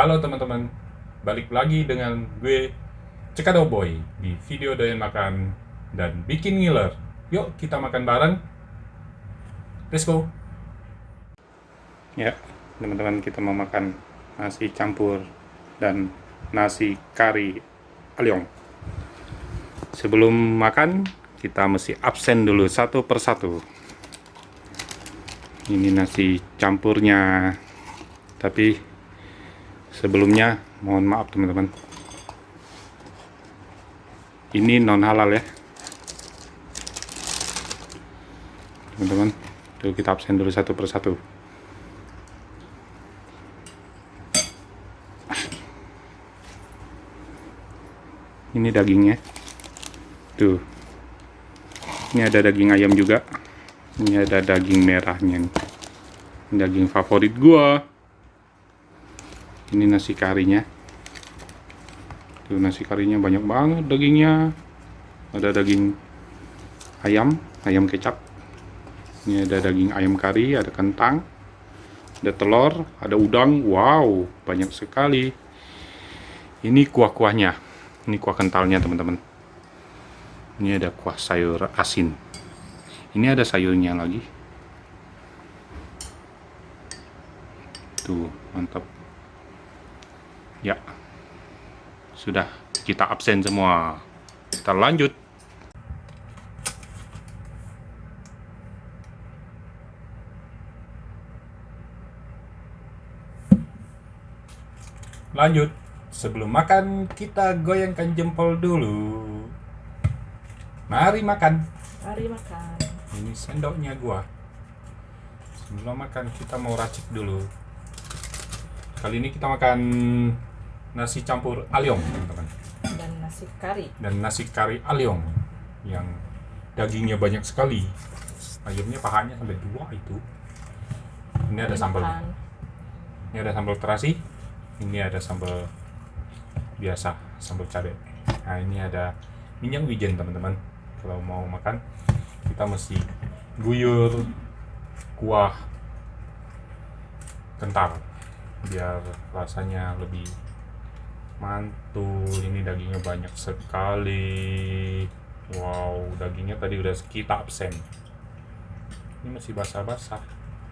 Halo teman-teman, balik lagi dengan gue Cekado Boy di video doyan makan dan bikin ngiler. Yuk kita makan bareng. Let's go. Ya, teman-teman, kita mau makan nasi campur dan nasi kari alyong. Sebelum makan, kita mesti absen dulu satu persatu. Ini nasi campurnya. Tapi sebelumnya mohon maaf teman-teman. Ini non halal ya. Teman-teman, tuh kita absen dulu satu persatu. Ini dagingnya. Tuh. Ini ada daging ayam juga. Ini ada daging merahnya nih. Daging favorit gua. Ini nasi karinya. Tuh, nasi karinya banyak banget dagingnya. Ada daging ayam kecap. Ini ada daging ayam kari, ada kentang, ada telur, ada udang. Wow, banyak sekali. Ini kuah-kuahnya. Ini kuah kentalnya teman-teman. Ini ada kuah sayur asin. Ini ada sayurnya lagi. Tuh, mantap. Ya, sudah kita absen semua. Kita lanjut. Lanjut. Sebelum makan, kita goyangkan jempol dulu. Mari makan. Mari makan. Ini sendoknya gua. Sebelum makan, kita mau racik dulu. Kali ini kita makan nasi campur alyong, teman-teman. Dan nasi kari. Dan nasi kari alyong yang dagingnya banyak sekali. Ayamnya pahanya sampai 2 itu. Ini ada sambal. Ini ada sambal terasi. Ini ada sambal biasa, sambal cabai. Nah, ini ada minyak wijen, teman-teman. Kalau mau makan, kita mesti guyur kuah kental biar rasanya lebih mantul. Ini dagingnya banyak sekali. Wow, dagingnya tadi udah kita absen. Ini masih basah-basah.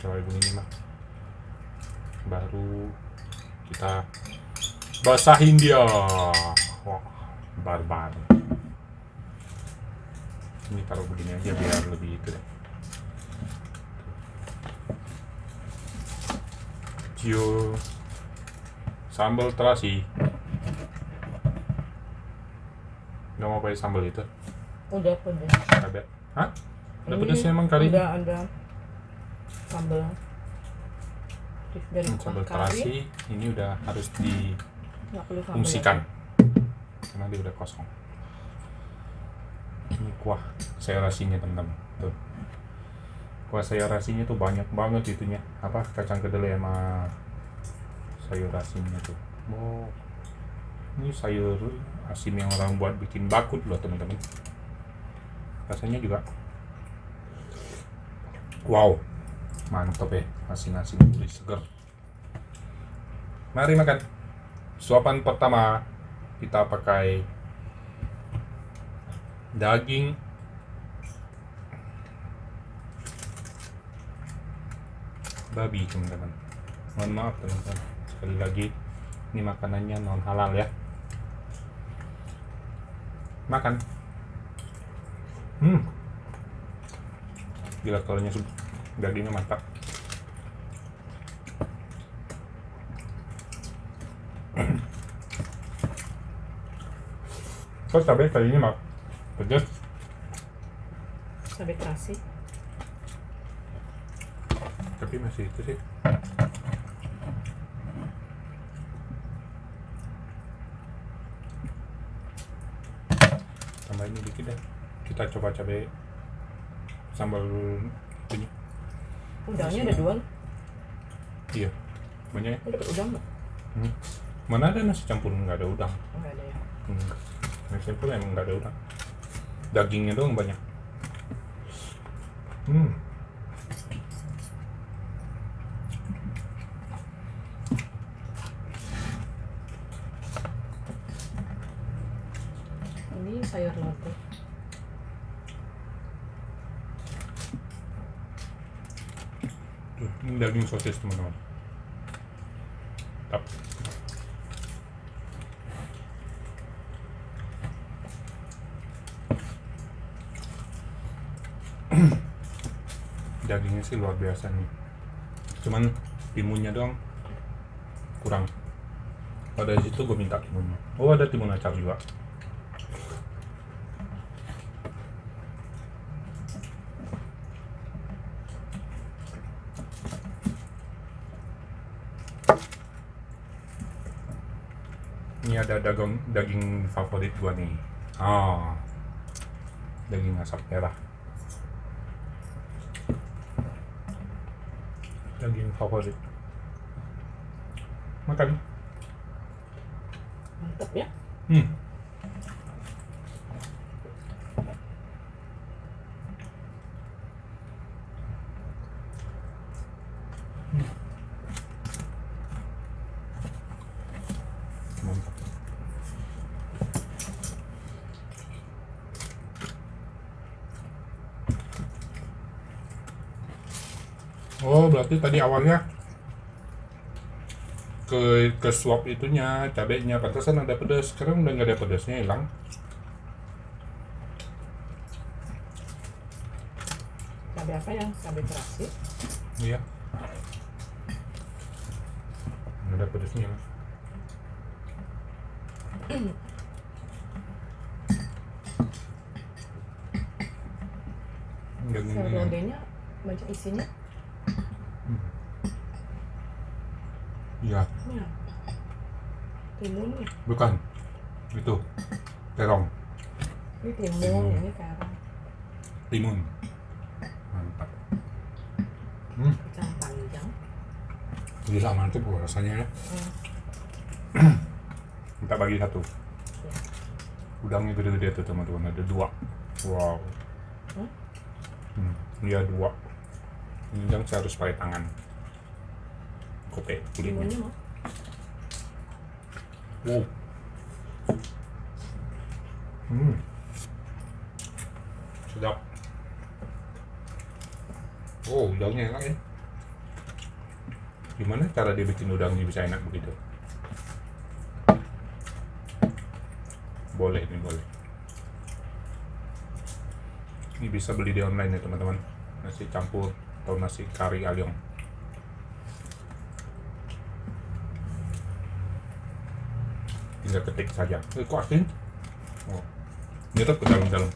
Coba begini mah baru kita basahin dia. Wah, barbar. Ini taruh begini aja biar lebih itu deh. Cio sambal terasi. Nggak mau pakai sambal itu? Udah pedas. Ada? Hah? Ada pedasnya emang kari? Udah ada sambal. Dari Sambal kari. terasi ini udah harus Nggak perlu sambal. difungsikan karena dia udah kosong. Ini kuah sayur asinnya teman-teman. Tuh. Kuah sayur asinnya tuh banyak banget itunya. Apa? Kacang kedelai sama sayur asinnya tuh. Oh. Ini sayur asin yang orang buat bikin bakut loh teman-teman. Rasanya juga wow, mantap ya, asin-asin gurih seger. Mari makan. Suapan pertama kita pakai daging babi teman-teman. Mohon maaf teman-teman, sekali lagi ini makanannya non halal ya. Makan. Gila kalaunya dagingnya mantap. Kok cabai kali ini mah pedas. Cabai terasi. Tapi masih itu sih. Tambah ini dikit deh. Kita coba cabai sambal punya. Udangnya ada 2. Iya, banyak ya. Udah dapat udang nggak? Mana ada nasi campur nggak ada udang? Nggak ada ya. Nasi campur emang nggak ada udang. Dagingnya doang banyak. sayur lodeh. Tuh, ini daging sosis teman-teman. Tap. Dagingnya sih luar biasa nih, cuman timunnya doang kurang. Pada situ gue minta timunnya. Oh, ada timun acar juga. Ini ada daging favorit gua nih. Daging asap merah. Daging favorit. Makan. Mantap ya. Mantap. Oh, berarti tadi awalnya ke swap itunya, cabenya, pantesan ada pedas. Sekarang udah nggak ada pedasnya, hilang. Cabai apa yang cabai terasi? Iya. Nggak ada pedasnya. Sayur lodehnya banyak isinya. Iya. Ini apa? Timunnya. Bukan. Itu. Terong. Ini timun, ini terong. Timun. Mantap. Kacang panjang. Gila, mantap rasanya ya. Minta bagi satu. Ya. Udangnya gede-gede tuh teman-teman, ada 2. Wow. Iya 2. Ini udang saya harus pakai tangan. Kope kulitnya. Timunnya mau. Wow. Sedap. Oh, udangnya enak ya. Gimana cara dia bikin udangnya bisa enak begitu? Boleh nih, boleh. Ini bisa beli di online ya teman-teman. Nasi campur atau nasi kari alyong. Tinggal ketik saja. Kok asin? Oh, nyerap ke dalam-dalam.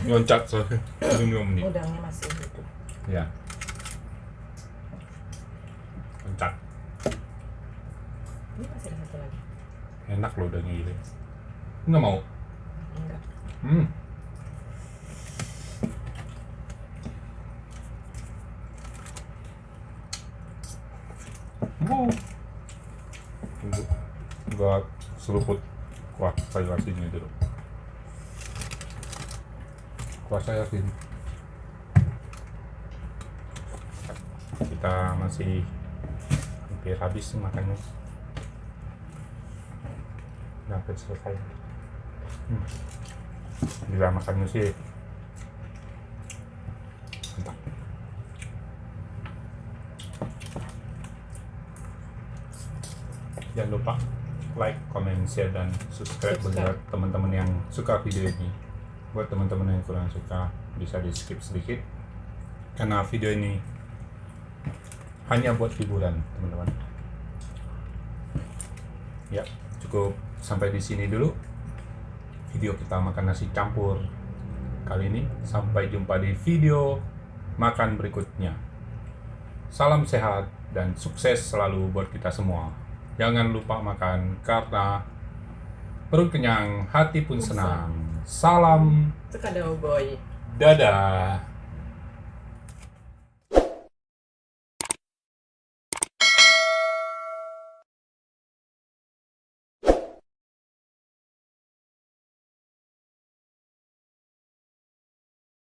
Loncat soalnya. 5 menit. Udangnya masih itu. Ya. Loncat. Ini masih ada satu lagi. Enak loh udangnya ini. Nggak mau? Enggak. Tunggu. Gua seruput kuah sayur asinnya dulu. Kuah sayur asin. Kita masih hampir habis makannya. Hampir selesai. Gila makannya sih mantap. Jangan lupa like, comment, share, dan subscribe buat teman-teman yang suka video ini. Buat teman-teman yang kurang suka bisa di skip sedikit karena video ini hanya buat hiburan teman-teman. Ya, cukup sampai di sini dulu video kita makan nasi campur kali ini. Sampai jumpa di video makan berikutnya. Salam sehat dan sukses selalu buat kita semua. Jangan lupa makan karena perut kenyang, hati pun senang. Salam, Sekadau boy. dadah.